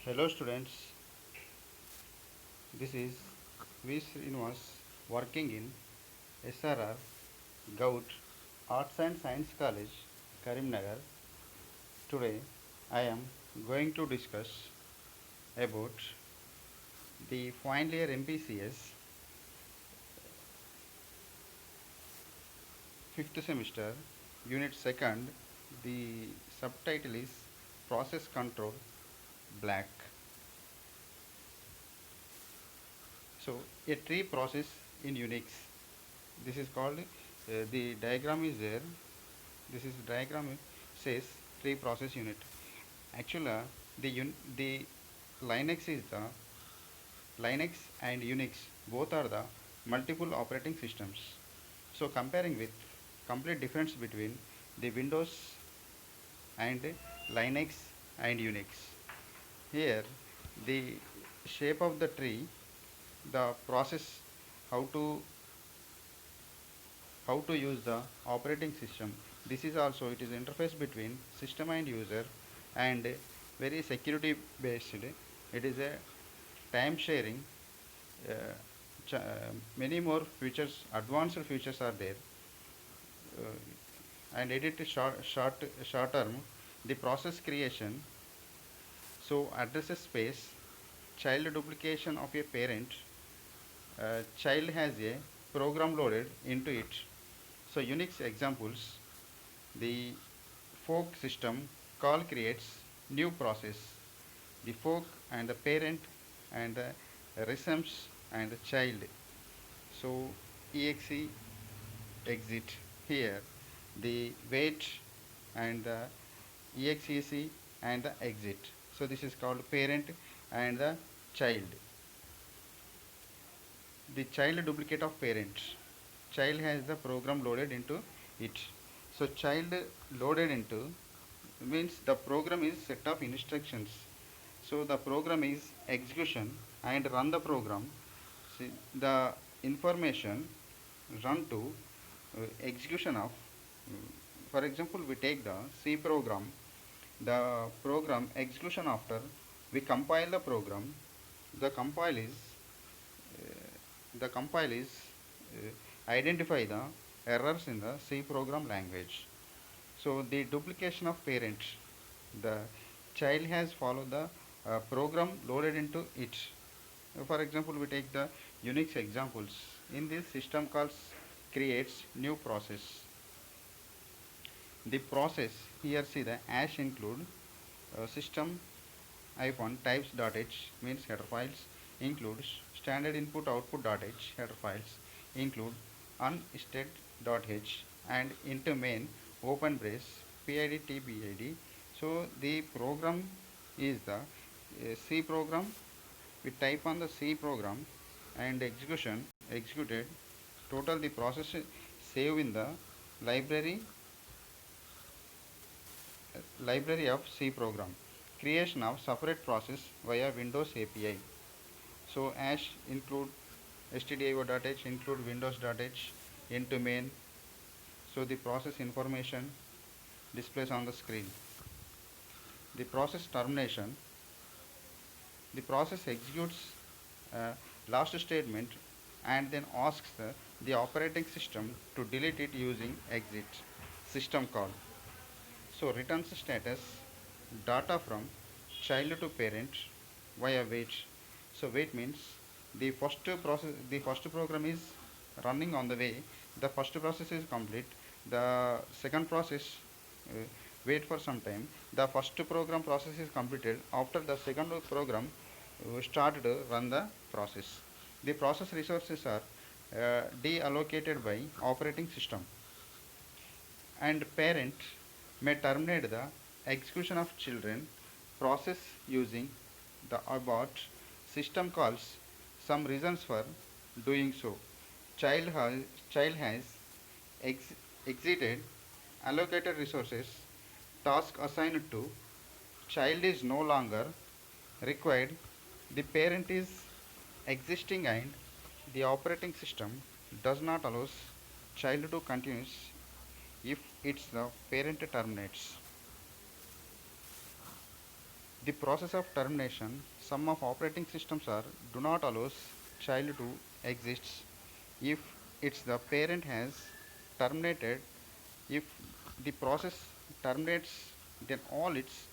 Hello students, this is V. Srinivas working in SRR Gout Arts and Science College, Karimnagar. Today I am going to discuss about the final year MPCS 5th semester unit 2nd. The subtitle is Process Control Black. So a tree process in Unix. This is called the diagram is there. This is diagram says tree process unit. Actually, the Linux is the Linux and Unix both are the multiple operating systems. So comparing with complete difference between the Windows and Linux and Unix. Here the shape of the tree, the process, how to how to use the operating system. This is also it is interface between system and user and very security based. It is a time sharing. Uh, Many more features, advanced features are there. And edit short term. The process creation. So addresses space, child duplication of a parent. Child has a program loaded into it. So Unix examples, the fork system call creates new process. The fork and the parent and the resumes and the child. So exe exit here, the wait and the exec and the exit. So this is called parent and the child. The child duplicate of parent. Child has the program loaded into it. So child loaded into means the program is set of instructions. So the program is execution and run the program. See, the information run to execution of for example we take the C program, the program execution after we compile the program. The compile is the compile is identify the errors in the C program language. So the duplication of parent, the child has followed the program loaded into it. For example, we take the Unix examples. In this system calls creates new process. The process here see the hash include system hyphen types.h means header files, includes standard input output.h header files, include unstate.h and into main open brace pid tpid. So the program is the C program. We type on the C program and execution executed. Total the process save in the library of C program. Creation of separate process via Windows API. So hash include stdio.h include windows.h into main. So the process information displays on the screen. The process termination. The process executes last statement and then asks the operating system to delete it using exit system call. So returns status data from child to parent via wait. So wait means the first program is running on the way. The first process is complete. The second process uh, wait for some time. The first program process is completed. After the second program started to run the process. The process resources are deallocated by operating system and parent may terminate the execution of children process using the abort system calls some reasons for doing so. Child has ex- exited allocated resources. Task assigned to child is no longer required. The parent is existing and the operating system does not allow child to continue if it's the parent terminates. The process of termination. Some of operating systems are do not allows child to exist if it's the parent has terminated. If the process terminates, then all its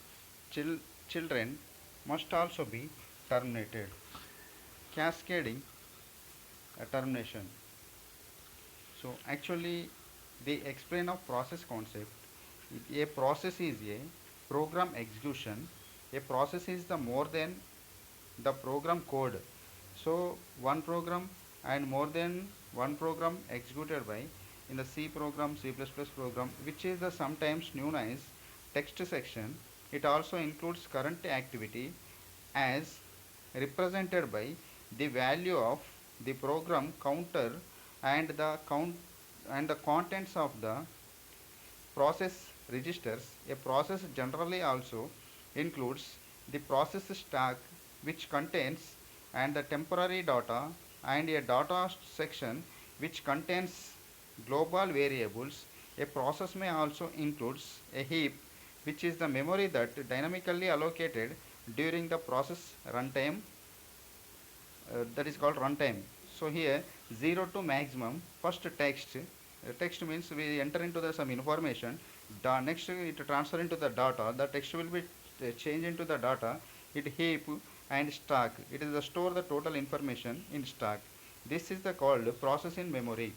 children must also be terminated. Cascading termination. So actually, they explain of process concept. A process is a program execution. A process is the more than the program code. So one program and more than one program executed by in the C program, C++ program, which is the sometimes known as text section. It also includes current activity as represented by the value of the program counter and the contents of the process registers. A process generally also includes the process stack, which contains and the temporary data, and a data section which contains global variables. A process may also includes a heap, which is the memory that dynamically allocated during the process runtime, that is called runtime. So here 0 to maximum first text. Text means we enter into the some information. Next it transfer into the data. The text will be changed into the data. It heap and stack. It is the store the total information in stack. This is the called process in memory.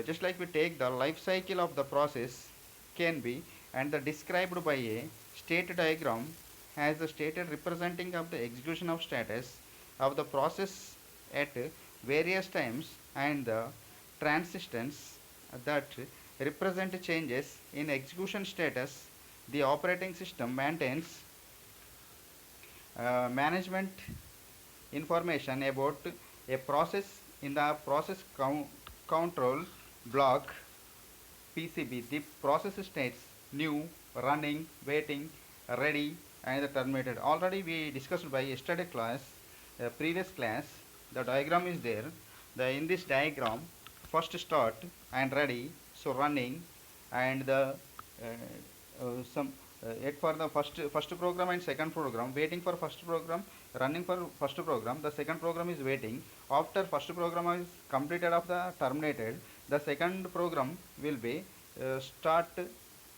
Just like we take the life cycle of the process can be and the described by a state diagram as the stated representing of the execution of status of the process at various times, and the transitions that represent changes in execution status. The operating system maintains management information about a process in the process control block PCB. The process states new, running, waiting, ready, and terminated. Already we discussed by yesterday class, previous class. The diagram is there. In this diagram, first start and ready, so running, and the some yet for the first program and second program, waiting for first program, running for first program. The second program is waiting. After first program is completed of the terminated, the second program will be start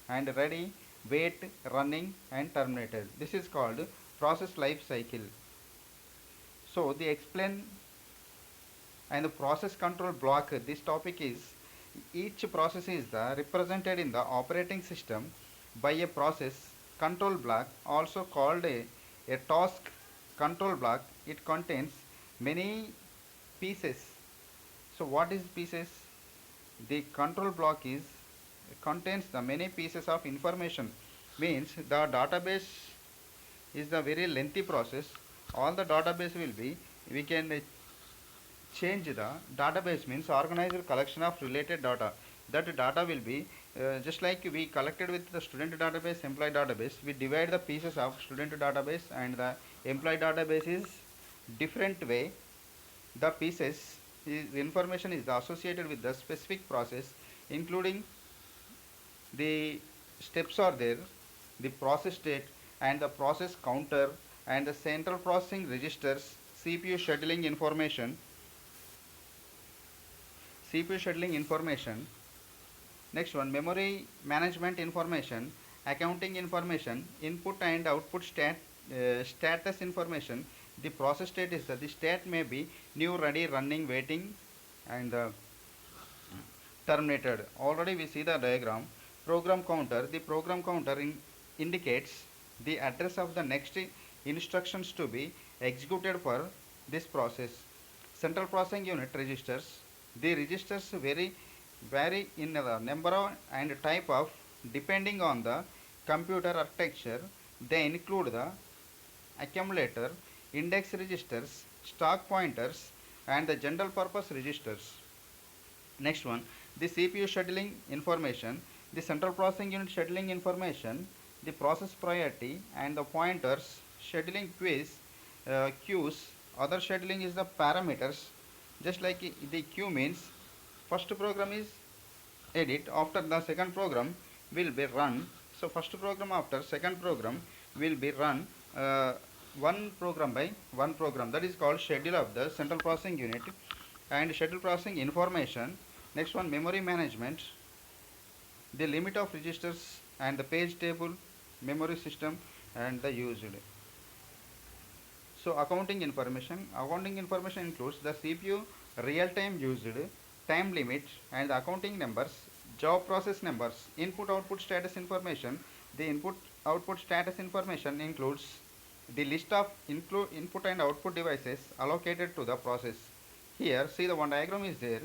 and ready, wait, running, and terminated. This is called process life cycle. So the explain and the process control block. This topic is each process is represented in the operating system by a process control block, also called a task control block. It contains many pieces. So what is pieces? The control block is contains the many pieces of information. Means the database is the very lengthy process. All the database will be, we can change the database means organized collection of related data. That data will be just like we collected with the student database, employee database. We divide the pieces of student database and the employee database is different way. The pieces is information is associated with the specific process, including the steps are there, the process state and the process counter and the central processing registers, CPU scheduling information, CPU scheduling information. Next one, memory management information, accounting information, input and output status information. The process state is that the state may be new, ready, running, waiting, and terminated. Already we see the diagram. Program counter. The program counter indicates the address of the next instructions to be executed for this process. Central processing unit registers. The registers vary in the number and type of depending on the computer architecture. They include the accumulator, index registers, stack pointers, and the general purpose registers. Next one, the CPU scheduling information, the central processing unit scheduling information, the process priority, and the pointers, scheduling queues. Other scheduling is the parameters. Just like the queue means first program is edit, after the second program will be run. So first program after second program will be run one program by one program, that is called schedule of the central processing unit and schedule processing information. Next one, memory management, the limit of registers and the page table, memory system and the used. So accounting information includes the CPU real time used, time limit and the accounting numbers, job process numbers, input output status information. The input output status information includes the list of input and output devices allocated to the process. Here see the one diagram is there,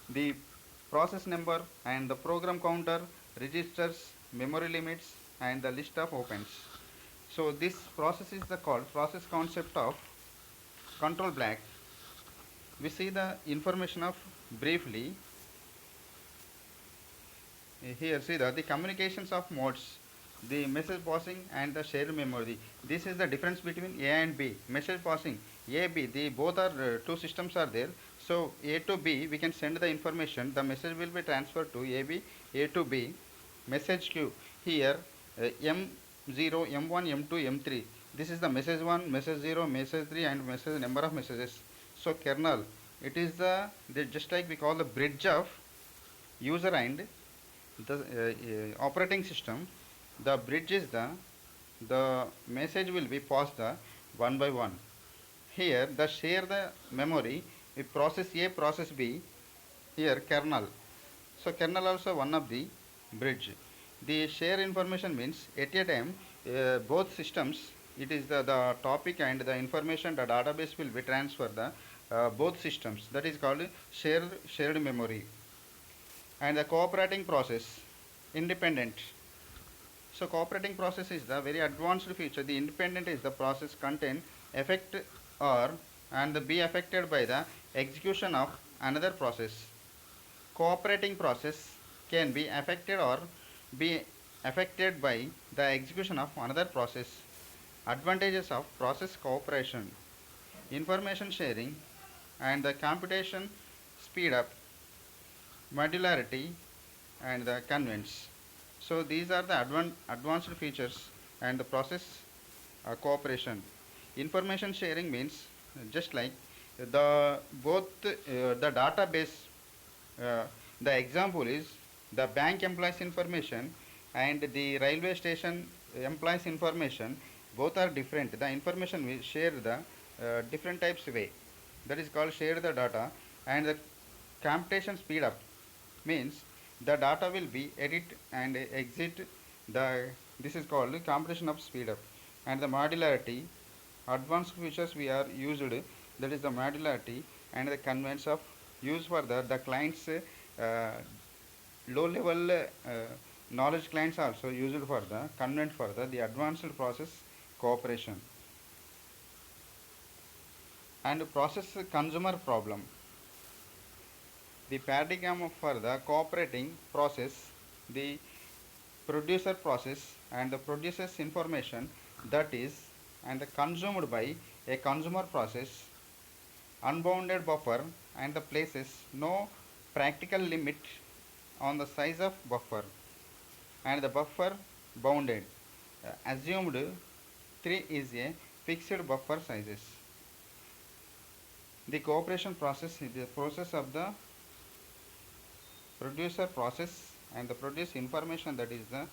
the process number and the program counter, registers, memory limits and the list of opens. So this process is the called process concept of control block. We see the information of briefly. Here see the communications of modes, the message passing and the shared memory. This is the difference between A and B. Message passing, A, B, the both are two systems are there. So A to B we can send the information, the message will be transferred to AB, A to B. Message queue, here M0, M1, M2, M3. This is the message 1, message 0, message 3 and message number of messages. So kernel, it is the just like we call the bridge of user and the operating system. The bridge is the message will be passed the one by one. Here the share the memory with process A, process B, here kernel. So kernel also one of the bridge. The share information means at a time both systems, it is the topic and the information, the database will be transferred the both systems, that is called shared memory. And the cooperating process, independent. So cooperating process is the very advanced feature. The independent is the process contain affect or and be affected by the execution of another process. Cooperating process can be affected or be affected by the execution of another process. Advantages of process cooperation, information sharing and the computation speed up, modularity and the convenience. So these are the advanced features and the process cooperation. Information sharing means just like the both the database, uh, the example is the bank employees information and the railway station employees information, both are different. The information will share the different types way, that is called share the data. And the computation speed up means the data will be edit and exit the, this is called computation of speed up. And the modularity, advanced features we are used, that is the modularity and the convenience of use for the clients, low level knowledge clients also used for the convenient for the advanced process cooperation. And process consumer problem, the paradigm for the cooperating process, the producer process and the produces information that is and consumed by a consumer process, unbounded buffer and the places no practical limit on the size of buffer and the buffer bounded, assumed 3 is a fixed buffer sizes. The cooperation process is the process of the producer process and the produce information that is the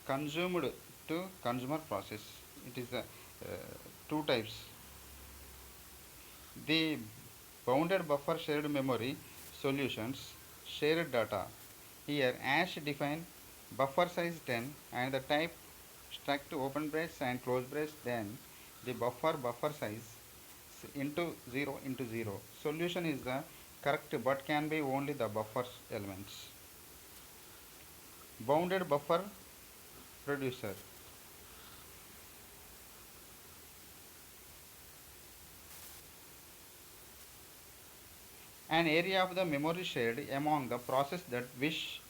consumed to consumer process. It is the two types. The bounded buffer shared memory solutions, shared data. Here ASH define buffer size 10 and the type struct open brace and close brace, then the buffer size into 0 into 0. Solution is the correct but can be only the buffer elements. Bounded buffer producer. An area of the memory shared among the process that wish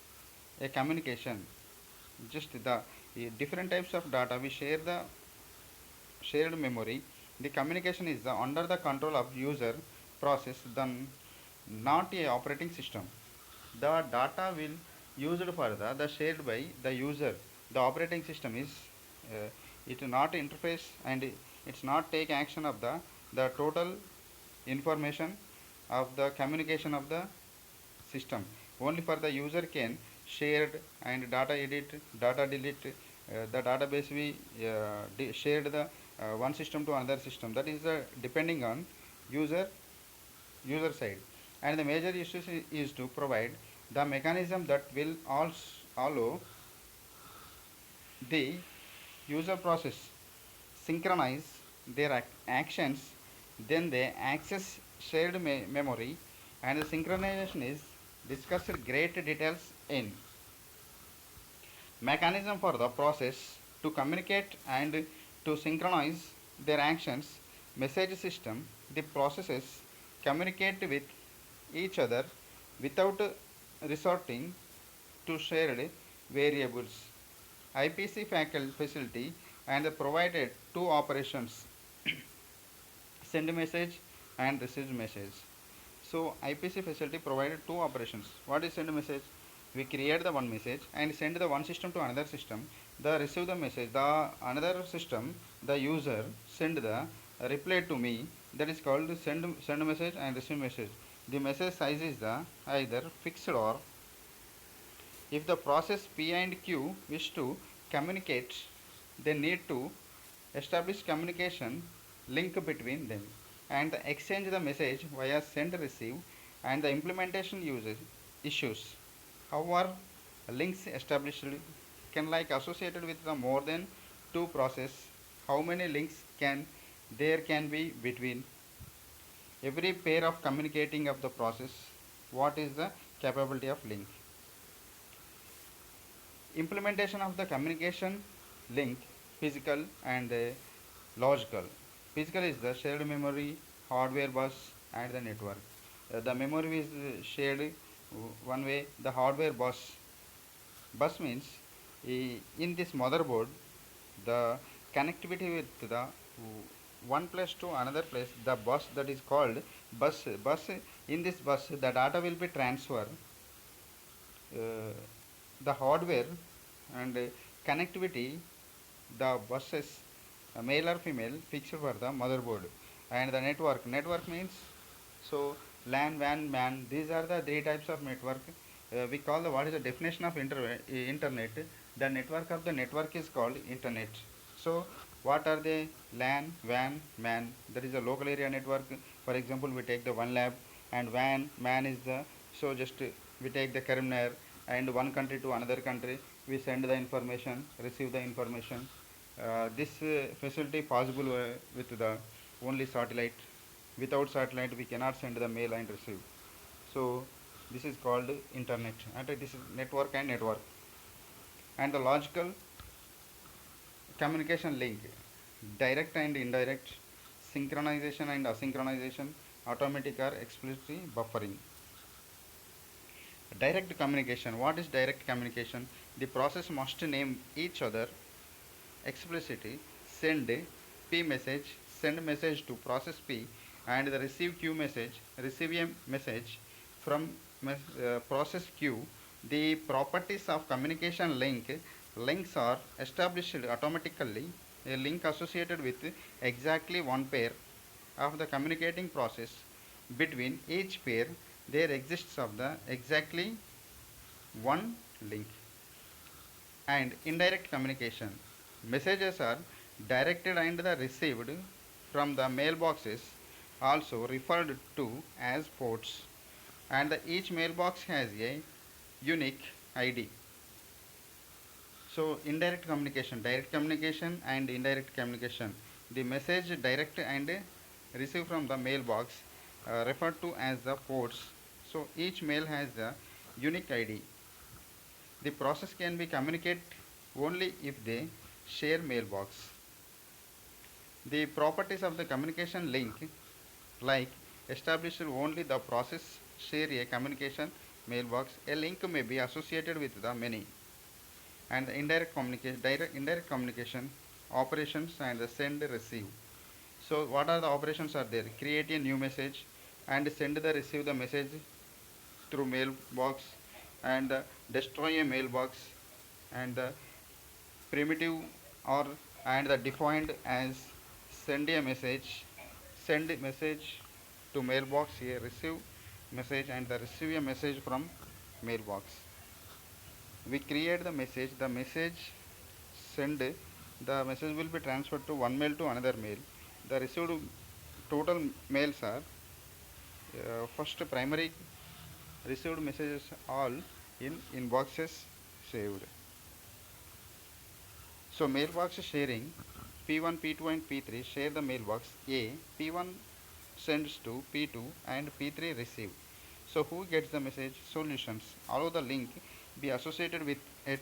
a communication. Just the different types of data we share the shared memory. The communication is under the control of user process, then not a operating system. The data will used for the shared by the user, The operating system is it not interface and it's not take action of the total information of the communication of the system. Only for the user can shared and data edit, data delete. The database we shared the one system to another system. That is depending on user user side. And the major issue is to provide the mechanism that will also allow the user process synchronize their actions, then they access shared memory, and the synchronization is discussed great details in mechanism for the process to communicate and to synchronize their actions. Message system, the processes communicate with each other without resorting to shared variables. IPC facility and provided two operations, send message and receive message. So IPC facility provided two operations. What is send message? We create the one message and send the one system to another system. The receive the message, the another system, the user send the reply to me. That is called send message and receive message. The message size is the either fixed or if the process P and Q wish to communicate, they need to establish communication link between them and exchange the message via send receive and the implementation uses issues. However, links established can like associated with the more than two process. How many links can be between every pair of communicating of the process? What is the capability of link? Implementation of the communication link, physical and logical. Physical is the shared memory, hardware bus and the network. The memory is shared one way. The hardware bus means in this motherboard the connectivity with the one place to another place, the bus that is called bus. In this bus the data will be transferred, the hardware and connectivity, the buses male or female fixed for the motherboard. And the network means so LAN, WAN, MAN, these are the three types of network. We call the what is the definition of internet. The network of the network is called internet. So what are they? LAN, WAN, MAN, that is a local area network. For example, we take the one lab. And WAN, MAN is the, so just we take the Karimnagar and one country to another country, we send the information, receive the information. This facility possible with the only satellite. Without satellite we cannot send the mail and receive. So this is called internet, and this is network and network. And the logical communication link, direct and indirect, synchronization and asynchronization, automatic or explicit buffering. Direct communication. What is direct communication? The process must name each other explicitly, send P message, send message to process P, and the receive Q message, receive a message from process Q. The properties of communication link, links are established automatically. A link associated with exactly one pair of the communicating process. Between each pair there exists of the exactly one link. And indirect communication, messages are directed and the received from the mailboxes, also referred to as ports, and each mailbox has a unique ID. So indirect communication, direct communication and indirect communication. The message direct and received from the mailbox referred to as the ports. So each mail has the unique ID. The process can be communicate only if they share mailbox. The properties of the communication link, like established only the process share a communication mailbox. A link may be associated with the many. And the indirect communication operations and the send receive. So what are the operations are there? Create a new message and send the receive the message through mailbox, and destroy a mailbox, and primitive or and the defined as send a message, send message to mailbox, a receive message and the receive a message from mailbox. We create the message send, the message will be transferred to one mail to another mail. The received total mails are first primary received messages all in inboxes saved. So mailbox sharing, P1, P2 and P3 share the mailbox A, P1 sends to P2 and P3 receive. So who gets the message? Solutions. Allow the link be associated with at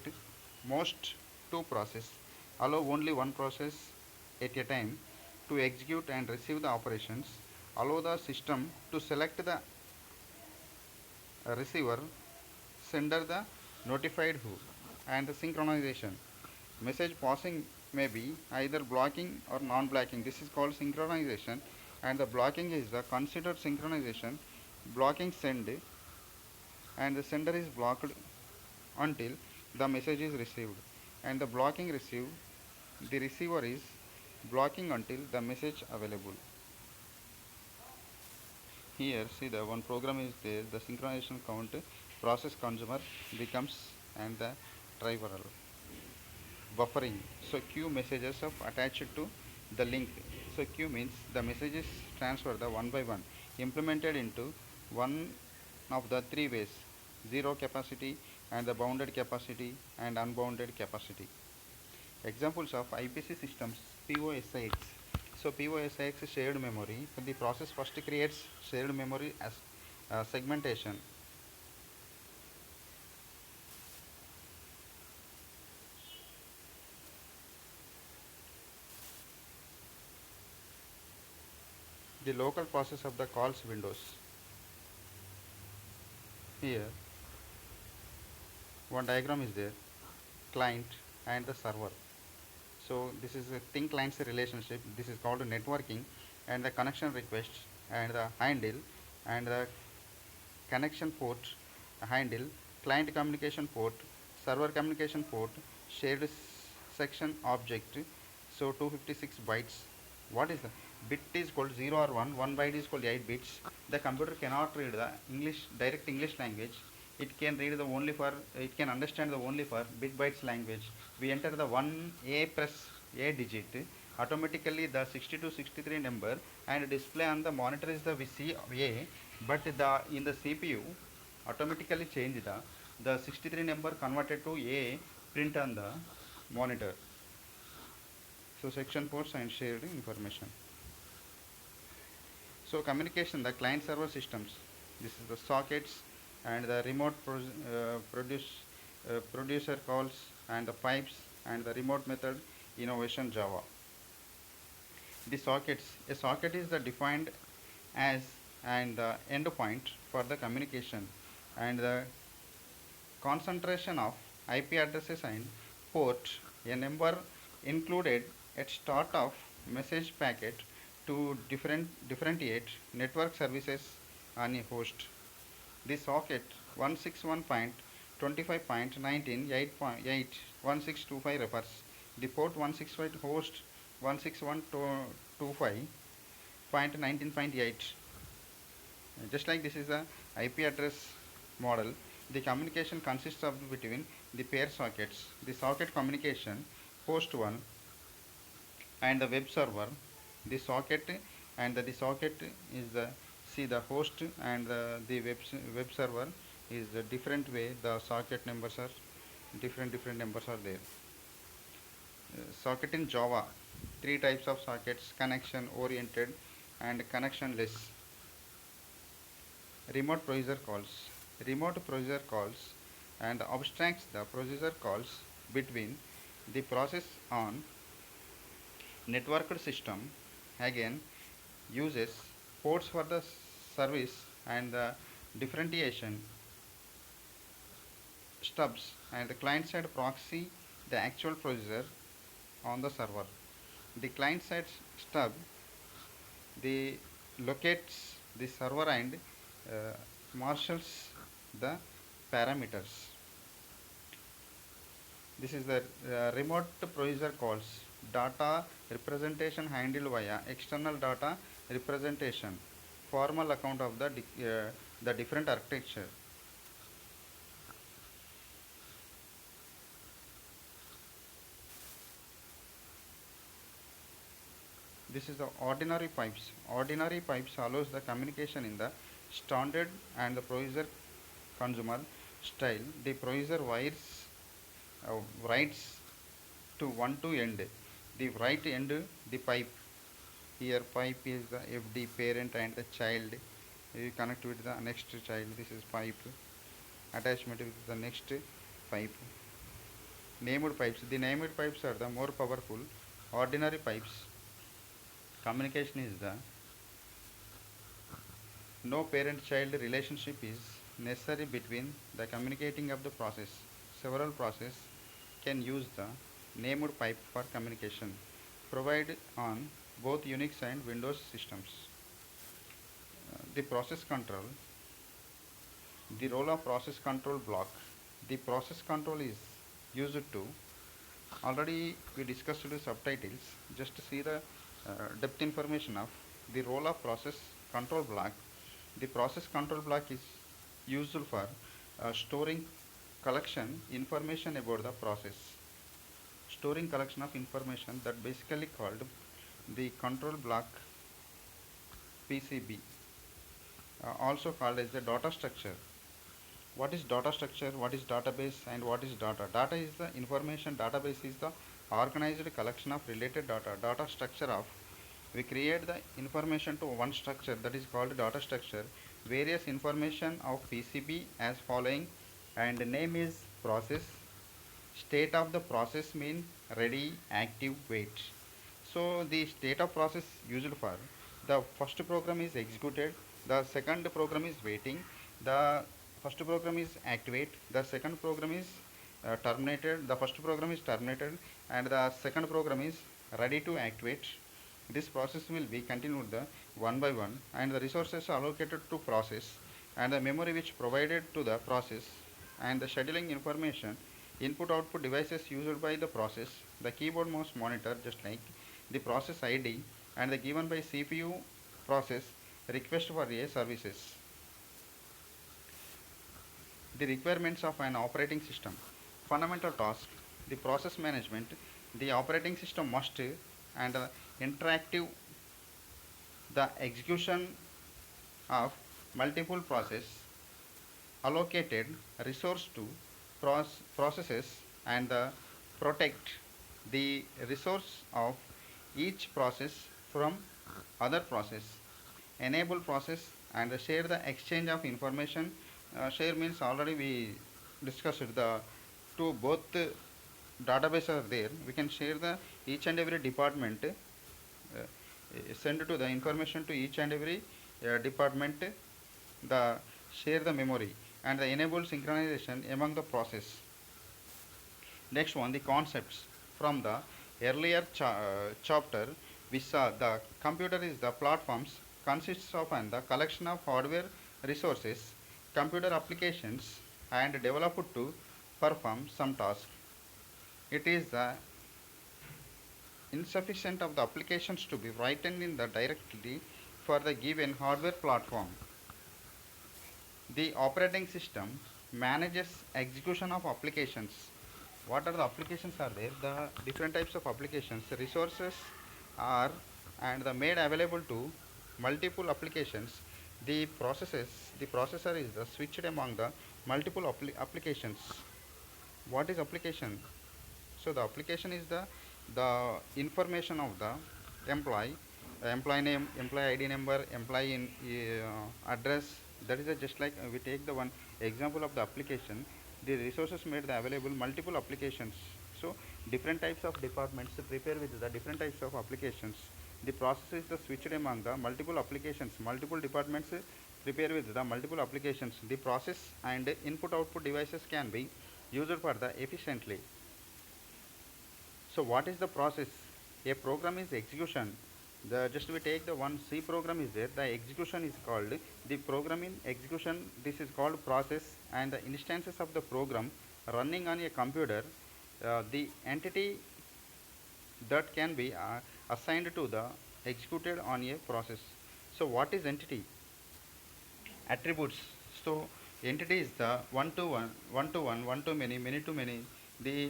most two process. Allow only one process at a time to execute and receive the operations. Allow the system to select the receiver, sender the notified who, and the synchronization. Message passing may be either blocking or non-blocking. This is called synchronization, and the blocking is the considered synchronization. Blocking send and the sender is blocked until the message is received, and the blocking receive, the receiver is blocking until the message available. Here see the one program is there, the synchronization count process consumer becomes and the driver buffering. So queue messages of attached to the link. So queue means the messages transfer the one by one implemented into one of the three ways: zero capacity and the bounded capacity and unbounded capacity. Examples of IPC systems: POSIX. So POSIX is shared memory. So the process first creates shared memory as segmentation. The local process of the calls windows. Here one diagram is there, client and the server. So this is a thin clients relationship. This is called networking, and the connection request and the handle and the connection port handle, client communication port, server communication port, shared section object. So 256 bytes. What is the bit is called 0 or 1, 1 byte is called 8 bits. The computer cannot read the English direct English language. It can read the only for, it can understand the only for bit bytes language. We enter the 1 a press a digit, automatically the 62 63 number and display on the monitor is the we see a, but the in the CPU automatically change the 63 number converted to a print on the monitor. So section ports and shared information. So communication, the client server systems, this is the sockets and the remote producer calls and the pipes and the remote method innovation Java. The sockets, a socket is the defined as and the endpoint for the communication, and the concentration of IP addresses and port, a number included at start of message packet to differentiate network services on a host. The socket 161.25.19.8.1625 refers the port 165 host 161.25.19.8. Just like this is a IP address model, the communication consists of between the pair sockets, the socket communication, host 1 and the web server, the socket and the socket is the see the host and the web server is a different way, the socket numbers are different numbers are there. Socket in Java, three types of sockets: connection oriented and connectionless. Remote procedure calls, remote procedure calls and abstracts the procedure calls between the process on networked system, again uses ports for the service and the differentiation stubs and the client side proxy the actual procedure on the server. The client side stub the locates the server and marshals the parameters. This is the remote procedure calls data representation handled via external data representation, formal account of the different architecture. This is the ordinary pipes. Ordinary pipes allows the communication in the standard and the procedure consumer style. The procedure writes to one to end. The right end, the pipe. Here pipe is the FD parent and the child. You connect with the next child. This is pipe. Attachment with the next pipe. Named pipes. The named pipes are the more powerful. Ordinary pipes. Communication is the no parent child relationship is necessary between the communicating of the process. Several processes can use the named pipe for communication, provided on both Unix and Windows systems. The process control, the role of process control block. The process control is used to, already we discussed the subtitles, just to see the depth information of the role of process control block. The process control block is used for storing collection information about the process. Storing collection of information that basically called the control block PCB, also called as the data structure. What is data structure, what is database, and what is data? Data is the information, database is the organized collection of related data. Data structure of, we create the information to one structure, that is called data structure. Various information of PCB as following, and name is process. State of the process mean ready, active, wait. So the state of process used for the first program is executed, the second program is waiting, the first program is activate, the second program is terminated, the first program is terminated, and the second program is ready to activate. This process will be continued the one by one, and the resources allocated to process, and the memory which provided to the process, and the scheduling information, input output devices used by the process, the keyboard mouse monitor, just like the process ID, and the given by CPU process request for a services. The requirements of an operating system. Fundamental task, the process management. The operating system must and interactive the execution of multiple process allocated resource to processes, and protect the resource of each process from other process, enable process, and share the exchange of information. Share means already we discussed the two both database are there, we can share the each and every department, send to the information to each and every department, the share the memory, and the enable synchronization among the process. Next one, the concepts. From the earlier chapter, we saw the computer is the platforms consists of and the collection of hardware resources, computer applications, and developed to perform some task. It is the insufficient of the applications to be written in the directly for the given hardware platform. The operating system manages execution of applications. What are the applications are there? The different types of applications. Resources are and the made available to multiple applications. The processor is the switched among the multiple applications. What is application? So the application is the information of the employee, employee name, employee ID number, employee address. That is just like we take the one example of the application. The resources made the available multiple applications. So different types of departments prepare with the different types of applications. The process is the switched among the multiple applications. Multiple departments prepare with the multiple applications. The process and input output devices can be used for the efficiently. So what is the process? A program is execution. The just we take the one C program is there. The execution is called the program in execution. This is called process, and the instances of the program running on a computer the entity that can be assigned to the executed on a process. So what is entity? Attributes. So entity is the one to one, one to many to many. The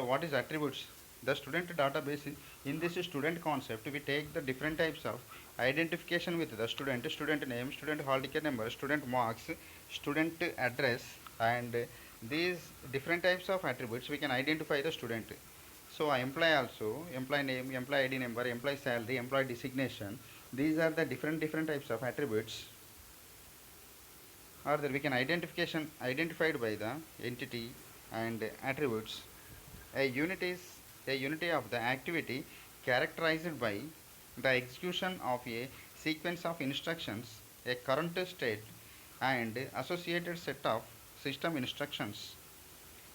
what is attributes? The student database. In this student concept, we take the different types of identification with the student name, student hall ticket number, student marks, student address, and these different types of attributes we can identify the student. So employee also, employee name, employee ID number, employee salary, employee designation. These are the different types of attributes or that we can identification identified by the entity and attributes. A unit is a unity of the activity characterized by the execution of a sequence of instructions, a current state, and associated set of system instructions.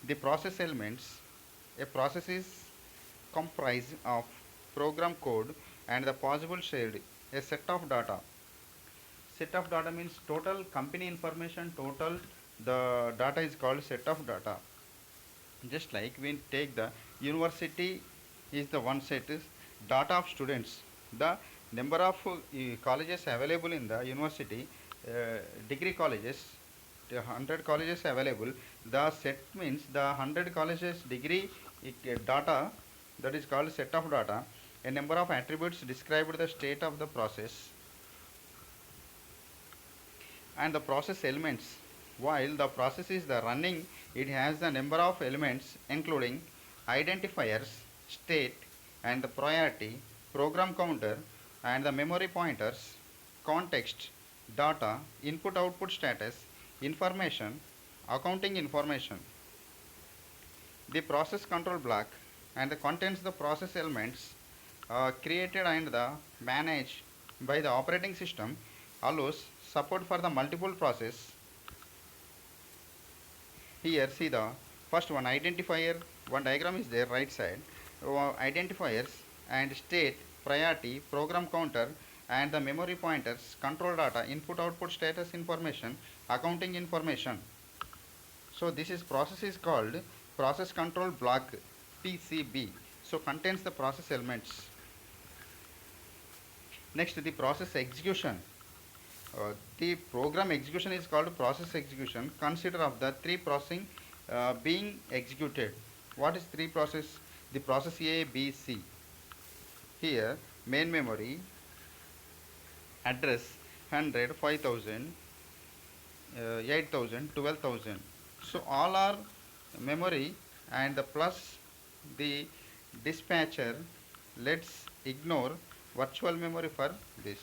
The process elements. A process is comprised of program code and the possible shared a set of data. Set of data means total company information, total the data is called set of data. Just like we take the university is the one set is data of students, the number of colleges available in the university, degree colleges, the 100 colleges available. The set means the 100 colleges degree data, that is called set of data. A number of attributes describe the state of the process and the process elements. While the process is the running, it has the number of elements including identifiers, state, and the priority, program counter, and the memory pointers, context, data, input output status, information, accounting information. The process control block and the contains the process elements created and the managed by the operating system, allows support for the multiple process. Here see the first one identifier, one diagram is there right side. Identifiers and state, priority, program counter, and the memory pointers, control data, input output status information, accounting information. So this is process is called process control block, PCB. So contains the process elements. Next, the process execution. The program execution is called process execution. Consider of the three processing being executed. What is three process? The process A, B, C. Here main memory, address 100, 5000, 8000, 12,000. So all are memory and the plus the dispatcher. Let's ignore virtual memory for this.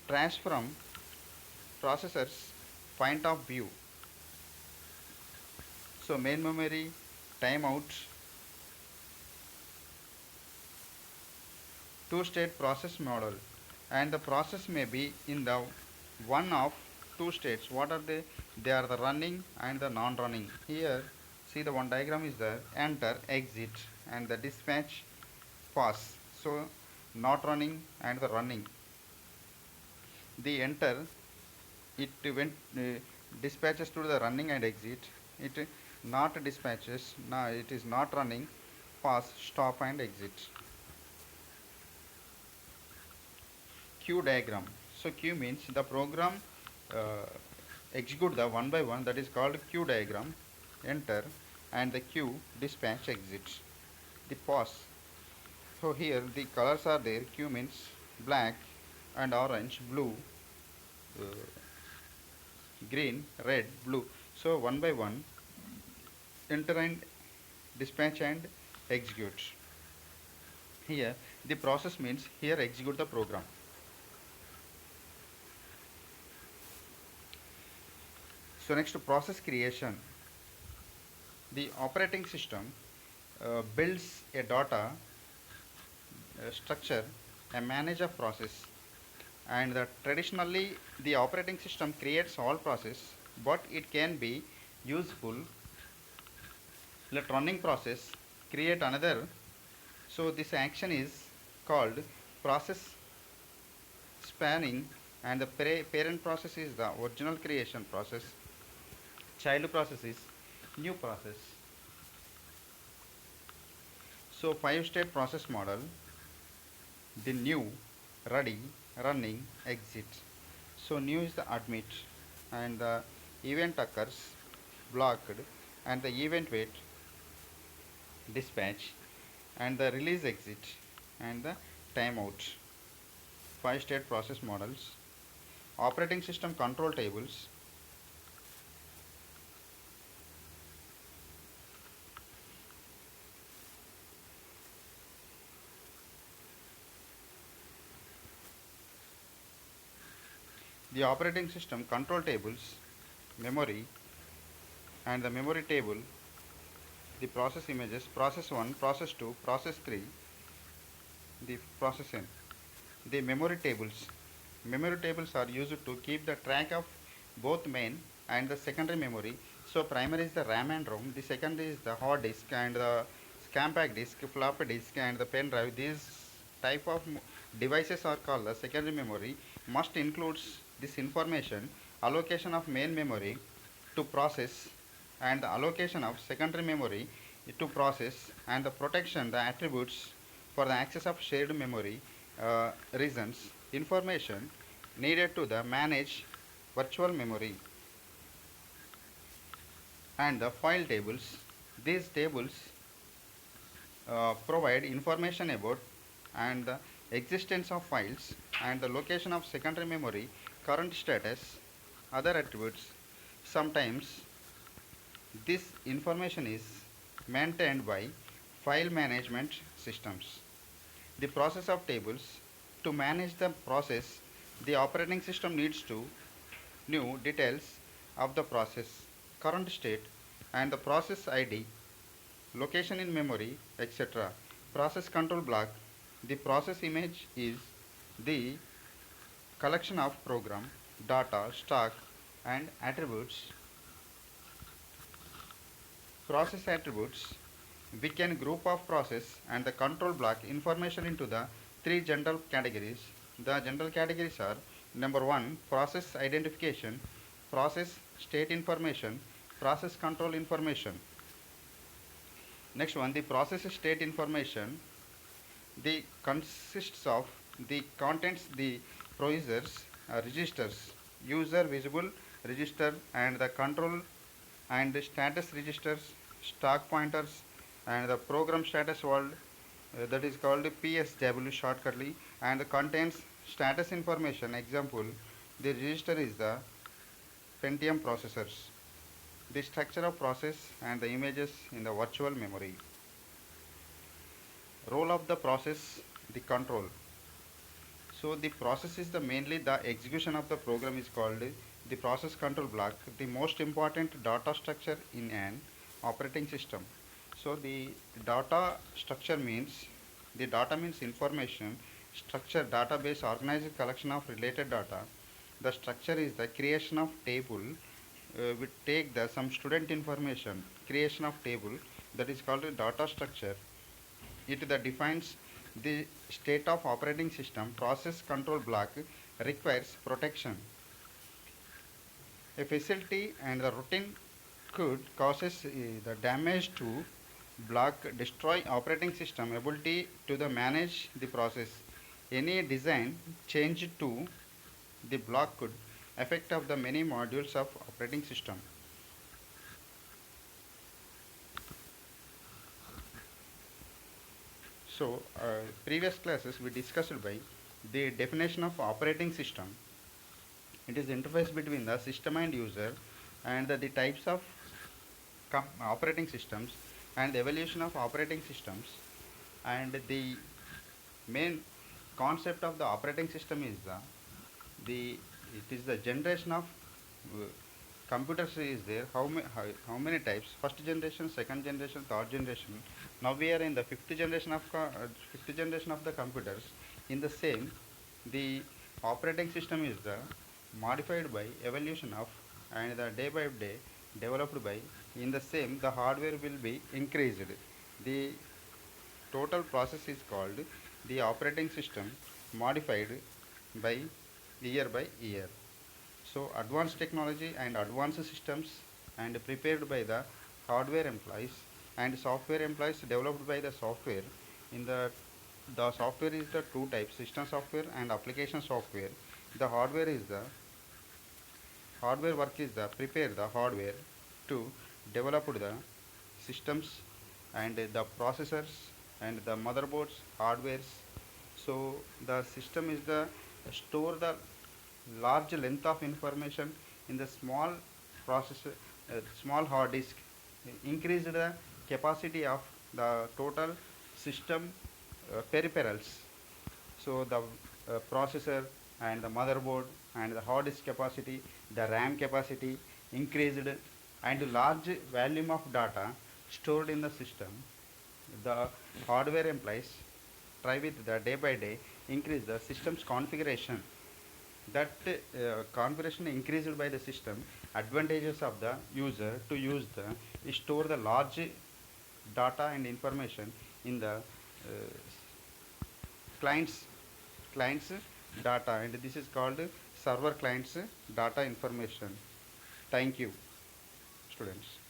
Trash from processor's point of view. So main memory, timeout, two-state process model, and the process may be in the one of two states. What are they? They are the running and the non-running. Here see the one diagram is there, enter, exit, and the dispatch, pass. So not running and the running. The enter, it went dispatches to the running and exit. It not dispatches, no, it is not running, pass, stop, and exit. Queue diagram. So queue means the program uh, execute the one by one, that is called queue diagram. Enter and the queue, dispatch, exit. The pause. So here the colors are there. Queue means black and orange, blue, uh, green, red, blue. So one by one, enter and dispatch and execute. Here the process means here execute the program. So next, process creation. The operating system builds a data structure, a manager process, and traditionally the operating system creates all process, but it can be useful. Let running process create another. So this action is called process spanning, and the parent process is the original creation process. Child process is new process. So 5-state process model, the new, ready, running, exit. So new is the admit, and the event occurs, blocked, and the event wait, dispatch, and the release exit, and the timeout. 5-state process models. Operating system control tables. The operating system control tables, memory, and the memory table, the process images, process 1, process 2, process 3, the process n. The memory tables. Memory tables are used to keep the track of both main and the secondary memory. So primary is the RAM and ROM, the secondary is the hard disk and the compact disk, floppy disk and the pen drive. These type of devices are called the secondary memory. Must includes this information, allocation of main memory to process and the allocation of secondary memory to process and the protection the attributes for the access of shared memory reasons information needed to the manage virtual memory and the file tables. These tables provide information about and the existence of files and the location of secondary memory, current status, other attributes. Sometimes this information is maintained by file management systems. The process of tables. To manage the process, the operating system needs to know details of the process, current state, and the process ID, location in memory, etc. Process control block. The process image is the collection of program, data, stock, and attributes. Process attributes. We can group of process and the control block information into the three general categories. The general categories are number 1 process identification, process state information, process control information. Next one, the process state information, the consists of the contents, the procedures, registers, user visible register and the control and the status registers, stock pointers, and the program status world, that is called PSW shortcutly, and contains status information. Example, the register is the Pentium processors. The structure of process and the images in the virtual memory. Role of the process, the control. So the process is the mainly the execution of the program is called the process control block, the most important data structure in an operating system. So the data structure means the data means information, structure database organized collection of related data. The structure is the creation of table. We take the some student information, creation of table, that is called a data structure. It that defines the state of operating system. Process control block requires protection. A facility and the routine could causes the damage to block, destroy operating system ability to the manage the process. Any design change to the block could affect of the many modules of operating system. So previous classes we discussed by the definition of operating system. It is interface between the system and user and the types of operating systems and the evolution of operating systems, and the main concept of the operating system is the it is the generation of uh, computers is there. How many types? First generation, second generation, third generation. Now we are in the fifth generation of the computers. In the same, the operating system is the modified by evolution of and the day by day developed by. In the same, the hardware will be increased. The total process is called the operating system modified by year. So advanced technology and advanced systems and prepared by the hardware employees and software implies developed by the software. In the software is the two types, system software and application software. The hardware work is the prepare the hardware to develop the systems and the processors and the motherboards hardwares. So the system is the store the large length of information in the processor small hard disk, increase the capacity of the total system peripherals. So the processor and the motherboard and the hard disk capacity, the RAM capacity increased, and large volume of data stored in the system. The hardware employees try with the day by day increase the system's configuration. That configuration increased by the system. Advantages of the user to use the store the large data and information in the clients clients data, and this is called server clients data information. Thank you, students.